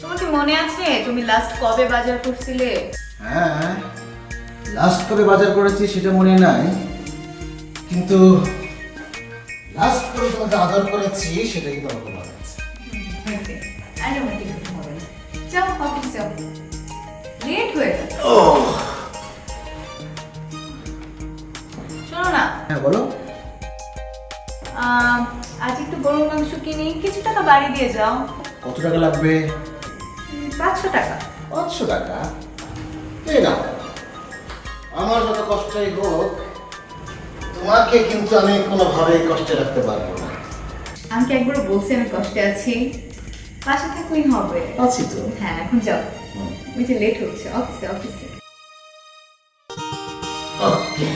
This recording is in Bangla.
তোমার কি মনে আছে তুমি লাস্ট কবে বাজার করছিলে? হ্যাঁ, লাস্ট কবে বাজার করেছি সেটা মনে নাই, কিন্তু লাস্ট কবে তোমাকে আদর করেছি সেটা কিন্তু আমাকে মনে আছে। আরে আমার ঠিক হবে না। যাও অফিস যাও, লেট হয়ে যাচ্ছে। শোনো না, হ্যাঁ বলো। আজ একটু গরুর মাংস কিনি, কিছু টাকা বাড়ি দিয়ে যাও। কত টাকা লাগবে? 500 টাকা। 500 টাকা? এই না, আমার যত কষ্টই হোক তোমাকে কিন্তু আমি কোনোভাবেই কষ্টে রাখতে পারবো না। আমি কি একবার বলছি আমি কষ্টে আছি? পাশে থাকলেই হবে। আছি তো। হ্যাঁ এখন যাও, ওই যে লেট হচ্ছে অফিসে। ওকে।